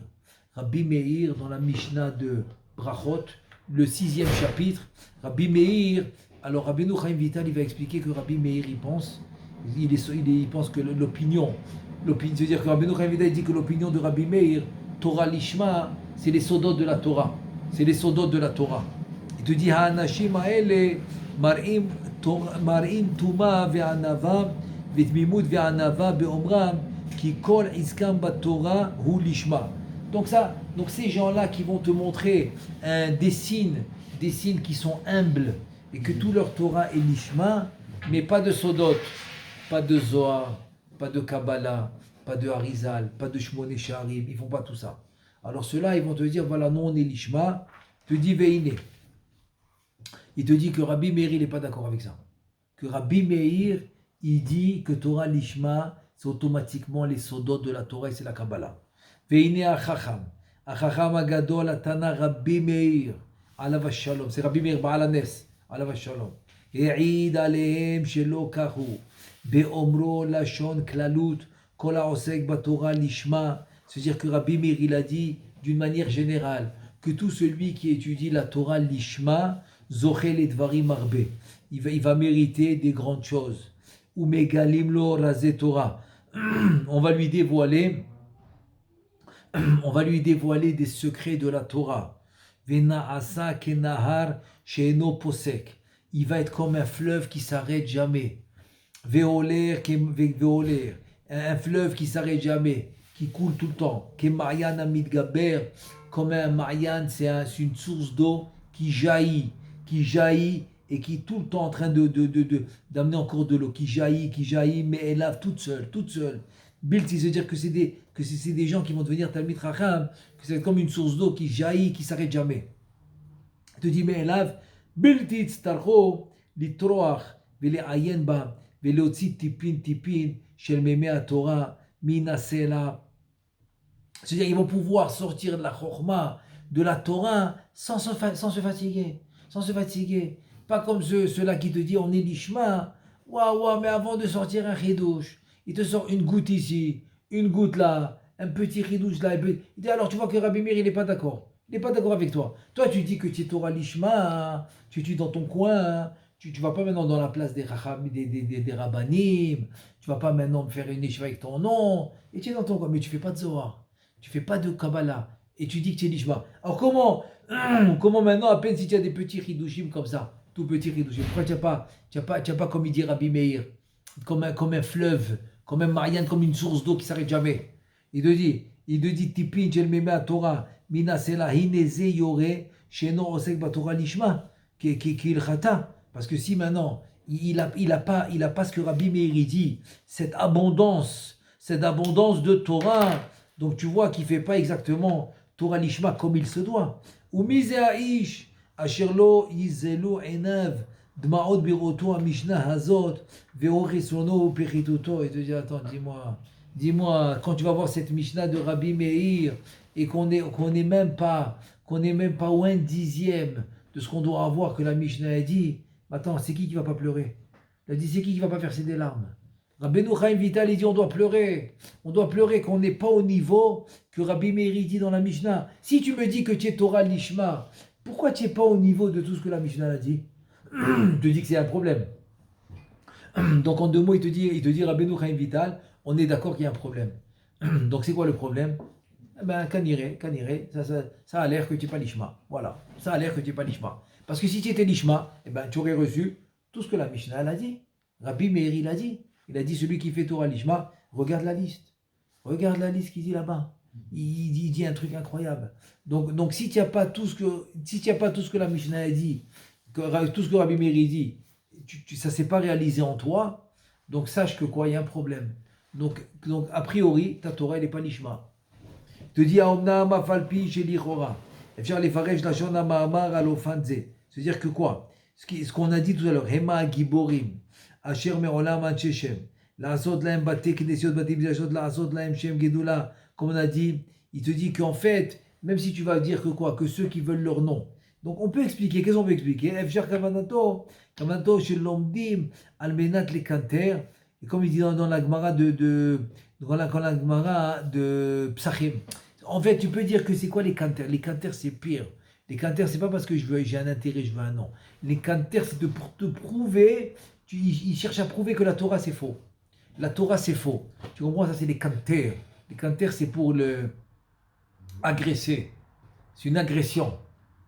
dans la Mishnah de Brachot, le 6e chapitre, Rabbi Meir, alors Rabbeinu Chaim Vital, il va expliquer que Rabbi Meir, il pense que l'opinion, c'est-à-dire que Rabbeinu Chaim Vital dit que l'opinion de Rabbi Meir, Torah Lishma, c'est les sodot de la Torah. Il te dit, Ha'anashim ha'ele mar'im tuma ve'anava ve'tmimut ve'anava be'omram ki kol iskam ba'Torah hu lishma. Donc ces gens-là qui vont te montrer des signes qui sont humbles et que tout leur Torah est lishma, mais pas de sodot, pas de Zohar, pas de Kabbalah, pas de Harizal, pas de Shmoné Sharim, ils font pas tout ça. Alors ceux-là, ils vont te dire, voilà, nous on est l'Ishma, te dit Veine. Il te dit que Rabbi Meir, il n'est pas d'accord avec ça. Que Rabbi Meir, il dit que Torah l'Ishma, c'est automatiquement les sodot de la Torah et c'est la Kabbalah. Veine Achacham. Achacham Agadol Atana Rabbi Meir. Alav Shalom. C'est Rabbi Meir Baal Hanes. Alav Shalom. העיד עליהם שלא כך הוא, באומרו לשון כללות, כל העוסק בתורה לשמה, c'est-à-dire que Rabbi Meir il a dit d'une manière générale que tout celui qui étudie la Torah l'ishma, zochel et dvarim arbe, il va mériter des grandes choses. Ou megalim lo razé Torah, on va lui dévoiler des secrets de la Torah. Vena asa kenahar sheeno posek. Il va être comme un fleuve qui s'arrête jamais. Veoler, un fleuve qui s'arrête jamais, qui coule tout le temps. Kemayan amidgaber, comme un mayan, c'est une source d'eau qui jaillit et qui est tout le temps en train d'amener encore de l'eau, qui jaillit, mais elle lave toute seule. Bilti, c'est-à-dire que c'est des gens qui vont devenir Talmid Chacham, que c'est comme une source d'eau qui jaillit, qui s'arrête jamais. Il te dit, mais elle lave. בלתי יצטרכו לטרוח ולעיין בה ולהוציא טיפין של מימי התורה מן הסלע. C'est-à-dire ils vont pouvoir sortir de la chorma, de la Torah, sans se fatiguer. Pas comme ceux-là qui te disent on est l'ishma, waouh, mais avant de sortir un chidouche, il te sort une goutte ici, une goutte là, un petit chidouche là. Il dit alors tu vois que Rabbi Meir il n'est pas d'accord. Il n'est pas d'accord avec toi. Toi, tu dis que tu es Torah Lishma, hein, tu es dans ton coin, hein, tu ne vas pas maintenant dans la place des Rabbanim, tu ne vas pas maintenant me faire une yeshiva avec ton nom, et tu es dans ton coin, mais tu ne fais pas de Zohar, tu ne fais pas de Kabbalah, et tu dis que tu es Lishma. Alors comment maintenant, à peine si tu as des petits Hidushim comme ça, tout petits Hidushim, pourquoi tu n'as pas comme il dit Rabbi Meir, comme un fleuve, comme un Marianne, comme une source d'eau qui ne s'arrête jamais. Il te dit, Tipin, Jel Meme à Torah, parce que si maintenant il a pas ce que Rabbi Meir dit, cette abondance de Torah, donc tu vois qu'il fait pas exactement Torah Lishma comme il se doit. Ou Mizeish Asherlo Yizelu Enav Dmaot Biroto Mishnah Hazot Veorisono Perituto. Et te dit attends, dis-moi quand tu vas voir cette Mishnah de Rabbi Meir et qu'on n'est même pas au 1/10 de ce qu'on doit avoir que la Mishnah a dit, attends, c'est qui va pas pleurer? Elle a dit, c'est qui va pas verser des larmes? Rabbeinu Chaim Vital, il dit, on doit pleurer qu'on n'est pas au niveau que Rabbi Meir dit dans la Mishnah. Si tu me dis que tu es Torah Lishma, pourquoi tu n'es pas au niveau de tout ce que la Mishnah a dit? Je te dis que c'est un problème. Donc en 2 mots, il te dit Rabbeinu Chaim Vital, on est d'accord qu'il y a un problème. Donc c'est quoi le problème? Kaniré, ça a l'air que tu n'es pas l'ishma. Voilà, ça a l'air que tu n'es pas l'ishma. Parce que si tu étais l'ishma, tu aurais reçu tout ce que la Mishnah elle a dit. Rabbi Meir il a dit. Il a dit celui qui fait Torah l'ishma, regarde la liste qu'il dit là-bas. Il dit un truc incroyable. Donc si tu n'as pas tout ce que la Mishnah a dit, tout ce que Rabbi Meir dit, ça ne s'est pas réalisé en toi, donc sache que quoi, il y a un problème. Donc a priori, ta Torah elle n'est pas l'ishma. Te dit Aomna Mafalpi chez l'Ichora. C'est-à-dire que quoi? Ce qu'on a dit tout à l'heure, Hema Giborim, Asher Me'olam Ancheshem, La'asot Laem Bate Knesiot Bate Bidashot, La'asot Laem Shem Gedula, comme on a dit, il te dit qu'en fait, même si tu vas dire que quoi? Que ceux qui veulent leur nom. Donc on peut expliquer, qu'est-ce qu'on peut expliquer? Efshar Kavanato chez Lomdim, Almenat les Kanter, et comme il dit dans la Gemara de Psachim. En fait, tu peux dire que c'est quoi les canters? Les canters, c'est pire. Les canters, c'est pas parce que j'ai un intérêt, je veux un nom. Les canters, c'est pour te prouver, ils cherchent à prouver que la Torah, c'est faux. La Torah, c'est faux. Tu comprends? Ça, c'est les canters. Les canters, c'est pour agresser. C'est une agression.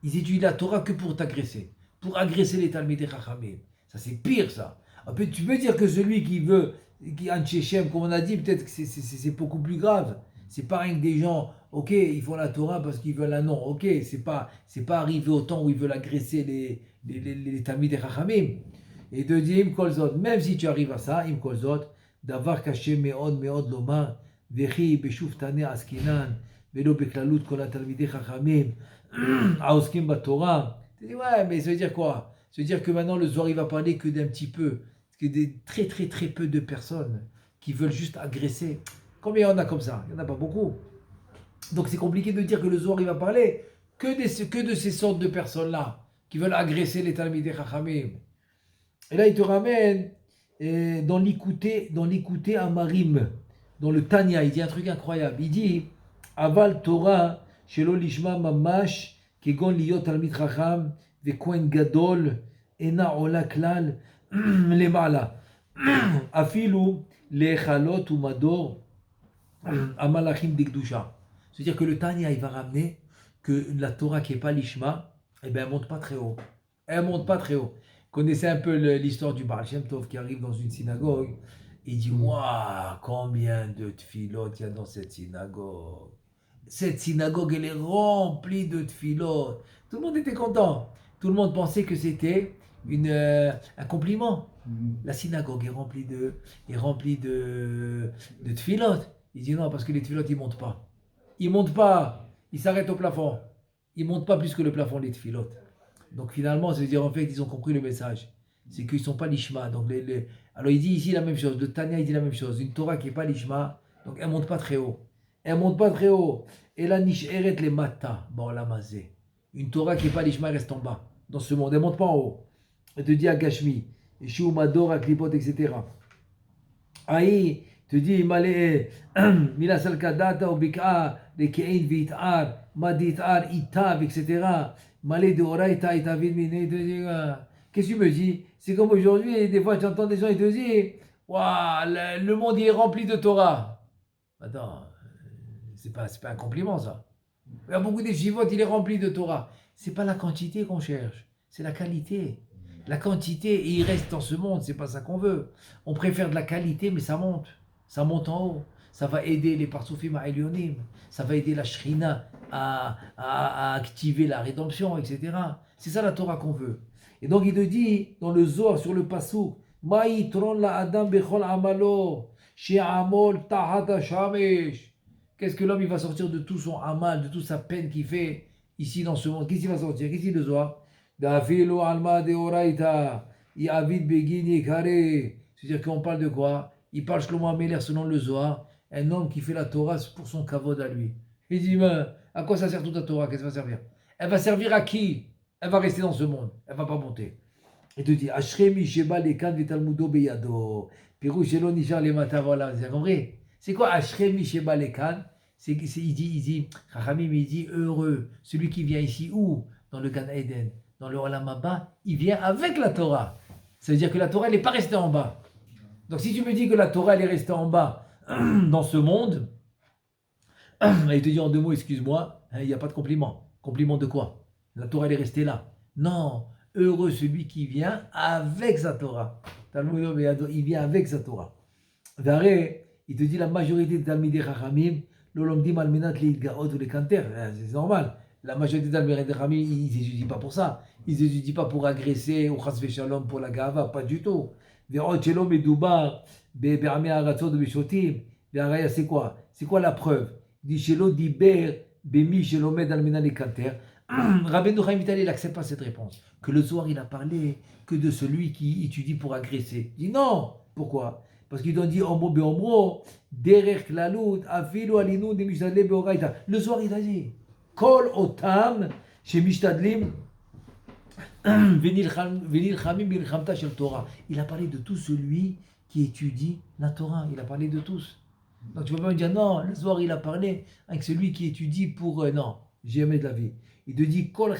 Ils étudient la Torah que pour t'agresser. Pour agresser les Talmidei Chachamim. Ça, c'est pire, ça. Après, tu peux dire que celui qui Ancheshem, comme on a dit, peut-être que c'est beaucoup plus grave. C'est pas rien que des gens, ok, ils font la Torah parce qu'ils veulent un nom, ok, c'est pas arrivé au temps où ils veulent agresser les Talmidei Chachamim. Et de dire, Im Kolzot, même si tu arrives à ça, Im Kolzot, דבר קשה מאוד מאוד לומר, וכי בשוב תענה עסקינן, ולא בכללות כל התלמידי חכמים, העוסקים בתורה. Tu dis, ouais, mais ça veut dire quoi? Ça veut dire que maintenant le Zohar il va parler que d'un petit peu, que des très très très peu de personnes qui veulent juste agresser. Combien il y en a comme ça? Il n'y en a pas beaucoup. Donc c'est compliqué de dire que le Zohar il va parler que de ces sortes de personnes-là qui veulent agresser les Talmidei Chachamim. Et là il te ramène dans l'écouter Amarim, dans le Tanya, il dit un truc incroyable. Il dit Aval Torah shelo lishma mamash kegon liot Talmid Chacham vekohen gadol ena ola klal lemala afilu lechalot ou mador amalachim dikdusha. C'est-à-dire que le Tanya, il va ramener que la Torah qui n'est pas l'Ishma, eh ben, elle ne monte pas très haut. Elle ne monte pas très haut. Connaissez un peu l'histoire du Baal Shem Tov qui arrive dans une synagogue. Il dit, waouh, combien de tfilot il y a dans cette synagogue. Cette synagogue, elle est remplie de tfilot. Tout le monde était content. Tout le monde pensait que c'était un compliment. La synagogue est remplie de tfilot. Il dit non, parce que les tfilot, ils ne montent pas. Ils ne montent pas. Ils s'arrêtent au plafond. Ils ne montent pas plus que le plafond, les tfilot. Donc finalement, ça veut dire en fait, ils ont compris le message. C'est qu'ils ne sont pas l'ishma. Donc alors il dit ici la même chose. De Tanya, il dit la même chose. Une Torah qui n'est pas l'ishma, donc elle ne monte pas très haut. Elle ne monte pas très haut. Et la niche eret les mata. Bon, la mazé. Une Torah qui n'est pas l'ishma, reste en bas. Dans ce monde, elle ne monte pas en haut. Elle te dit à Gashmi, Shiu Mador, à Klipot, etc. Aïe, te dit, Mila Salkadata, Obika, les Kein Vitar, Maditar, Itav, etc. Malé de Oraita, Itavil, Mine, te dit, qu'est-ce que tu me dis? C'est comme aujourd'hui, des fois, tu entends des gens, ils te disent, waouh, le monde il est rempli de Torah. Attends, c'est pas un compliment, ça. Il y a beaucoup de Shivot, il est rempli de Torah. C'est pas la quantité qu'on cherche, c'est la qualité. La quantité, il reste dans ce monde, c'est pas ça qu'on veut. On préfère de la qualité, mais ça monte en haut. Ça va aider les parsoufim à Elionim, ça va aider la Shrina à activer la rédemption, etc. C'est ça la Torah qu'on veut. Et donc il te dit, dans le Zohar, sur le Passouk, Maï tron la Adam bechol amalo, she'amol tahata shamesh. Qu'est-ce que l'homme il va sortir de tout son amal, de toute sa peine qu'il fait ici dans ce monde? Qu'est-ce qu'il va sortir? Qu'est-ce qu'il dit le Zohar? D'afilo alma de oraita, yavid begin yekare. C'est-à-dire qu'on parle de quoi? Il parle Shlomo Ameler selon le Zohar, un homme qui fait la Torah pour son kavod à lui. Il dit, mais à quoi ça sert toute la Torah? Qu'est-ce qu'elle va servir? Elle va servir à qui? Elle va rester dans ce monde, elle va pas monter. Il te dit, Ashremi sheba lekan vetalmudo beyado. Pirouche elo nishar le mata, voilà, vous avez compris? C'est quoi Ashremi sheba lekan? Il dit, Chachamim, il dit, heureux, celui qui vient ici, où? Dans le Gan Eden. Dans le Olam Haba, il vient avec la Torah. Ça veut dire que la Torah, elle n'est pas restée en bas. Donc si tu me dis que la Torah, elle est restée en bas dans ce monde, il te dit en deux mots, excuse-moi, il n'y a pas de compliment. Compliment de quoi? La Torah, elle est restée là. Non, heureux celui qui vient avec sa Torah. Il vient avec sa Torah. D'arrêt, il te dit la majorité des Talmidei Chachamim, l'olomdim almenat leidgaot ou les kanter, c'est normal. La majorité des Talmidei Chachamim, ils n'étudient pas pour ça. Ils n'étudient pas pour agresser ou chas v'shalom pour la gava, pas du tout. Ve'ot shelo medoubar be'amei haratzot be'shotim. Ve'araya, c'est quoi? C'est quoi la preuve? Dit shelo diber be'mi shelomed almenat lekanter. Rabbeinu Chaim Vital, il n'accepte pas cette réponse. Que le Zohar, il a parlé que de celui qui étudie pour agresser. Il dit non. Pourquoi? Parce qu'il doit dire Omro be'omro, derer klalut, afilu alinu de mishtadle be'oraita. Le Zohar, il a dit Kol otam, chez mishtadlim, venilchamim bilchamta shel Torah. Il a parlé de tout celui qui étudie la Torah. Il a parlé de tous. Donc tu ne peux pas me dire non, le Zohar, il a parlé avec celui qui étudie pour. Non, jamais de la vie. Il te dit Kol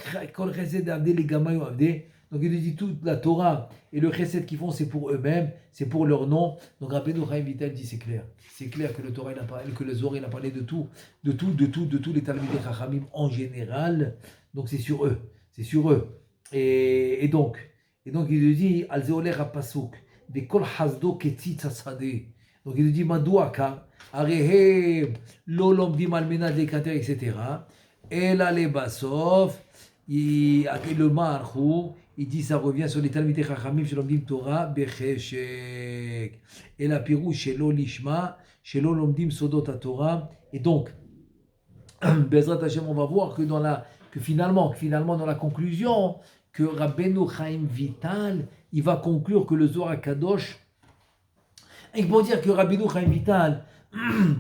chesed avde les gamayu avde. Donc il te dit toute la Torah et le chesed qu'ils font, c'est pour eux-mêmes, c'est pour leur nom. Donc Rabbeinu Chaim Vital dit c'est clair. C'est clair que le Torah, il a parlé, que le Zohar, il a parlé de tous les Talmidei Chachamim en général. Donc c'est sur eux. C'est sur eux. Et donc il te dit Al zeoler ha-pasuk de kol hasdo ketzitz hasadeh. Donc il te dit Madouaka, Arehem, Lolomdim almenat lekater, etc. Et là, les basof, le marchou, il dit ça revient sur les Talmidei Chachamim, Shelomdim Torah, Becheshet. Zorek. Et la pirouche Shelo Lishma, Shelo Lomdim Sodot Torah. Et donc, Bezrat Hashem, on va voir que finalement, dans la conclusion, que Rabbeinu Chaim Vital, il va conclure que le Zohar Kadosh, et pour dire que Rabbeinu Chaim Vital,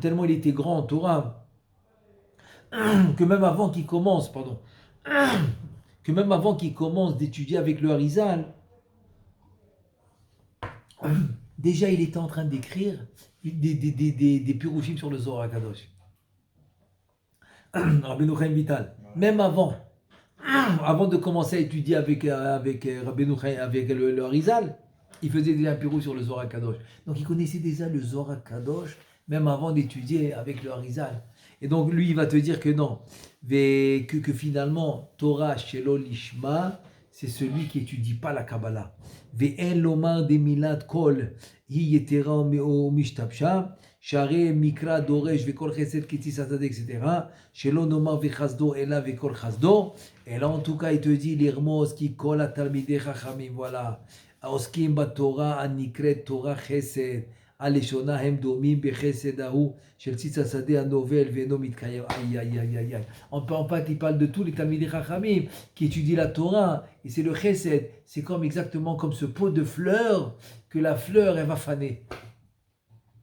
tellement il était grand en Torah, que même avant qu'il commence, d'étudier avec le Harizal, déjà il était en train d'écrire des pirouchim sur le Zohar Kadosh. Rabbeinu Chaim Vital, même avant de commencer à étudier avec Rabbeinu Chaim, avec le Harizal, il faisait déjà un pirouche sur le Zohar Kadosh. Donc il connaissait déjà le Zohar Kadosh, même avant d'étudier avec le Harizal. Et donc lui, il va te dire que non, que finalement, Torah Shelo Lishma, c'est celui qui étudie pas la Kabbalah. Ve'en lomar de milad kol, hi yetera o mishtabsha, share mikra doresh ve'kol chesed kiti satade, etc. Shelo nomar ve'chazdo ela ve'kol chazdo. Et là, en tout cas, il te dit, l'irmos ki kol atalmidei chachamim, voilà. Aoskim baTorah anikret Torah chesed. Aleshona hem domim bechesed ahu shel tzitz hasadeh hanovel ve'eno mitkayem. Aïe, aïe, aïe, aïe, aïe. En fait, il parle de tous les Talmidei Chachamim qui étudient la Torah, et c'est le chesed. C'est exactement comme ce pot de fleurs, que la fleur, elle va faner.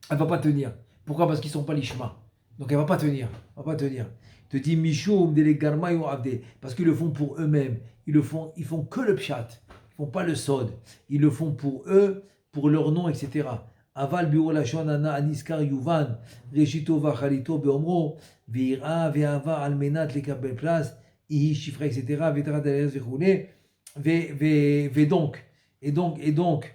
Elle va pas tenir. Pourquoi? Parce qu'ils sont pas l'ishma. Donc elle va pas tenir. Il te dit Mishum delegarma yu avde. Parce qu'ils le font pour eux-mêmes. Ils font que le pshat. Ils font pas le sod. Ils le font pour eux, pour leur nom, etc. Aval biur lashon ana aniskar yuvan reshito vachalito beomro veira veava almenat lekabel plas ihi shifra, etc. Vetra d'alez vechoulé ve donc et donc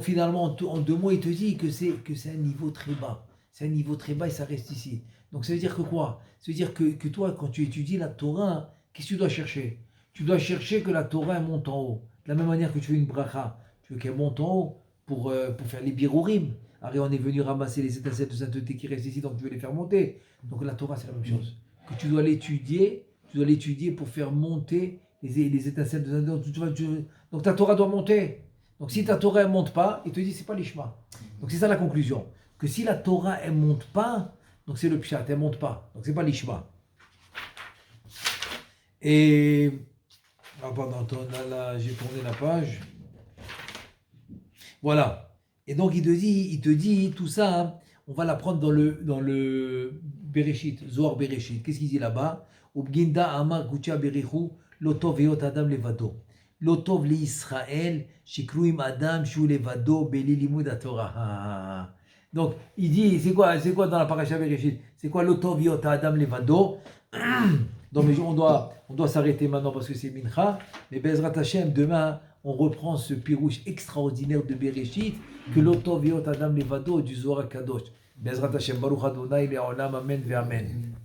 finalement en 2 mots il te dit que c'est un niveau très bas. C'est un niveau très bas et ça reste ici. Donc ça veut dire que quoi? Ça veut dire que toi, quand tu étudies la Torah, qu'est-ce que tu dois chercher? Tu dois chercher que la Torah monte en haut. De la même manière que tu fais une bracha, tu veux qu'elle monte en haut pour faire les birourim. Alors on est venu ramasser les étincelles de sainteté qui restent ici, donc tu veux les faire monter. Donc la Torah, c'est la même chose. Que tu dois l'étudier pour faire monter les étincelles de sainteté. Donc ta Torah doit monter. Donc si ta Torah ne monte pas, il te dit c'est pas l'ishma. Donc c'est ça la conclusion. Que si la Torah elle monte pas, donc c'est le pshat, elle monte pas. Donc c'est pas l'ishma. Et pardon, là, j'ai tourné la page. Voilà. Et donc il te dit tout ça, hein, on va l'apprendre dans le Bereshit, Zohar Bereshit. Qu'est-ce qu'il dit là-bas? Ubginda amar kucha berichu lotov veot adam levado. Lotov li Israël shikruim adam shu levado beli limud haTorah. Donc il dit c'est quoi dans la parasha Bereshit? C'est quoi lotov veot adam levado? Donc mais on doit s'arrêter maintenant parce que c'est mincha. Mais Bezrat Hashem, demain on reprend ce pirouche extraordinaire de Bereshit que l'Otov Yot Adam Levado du Zohar Kadosh. Bezrat Hashem, Baruch Adonai, Le'olam, Amen, Ve'amen.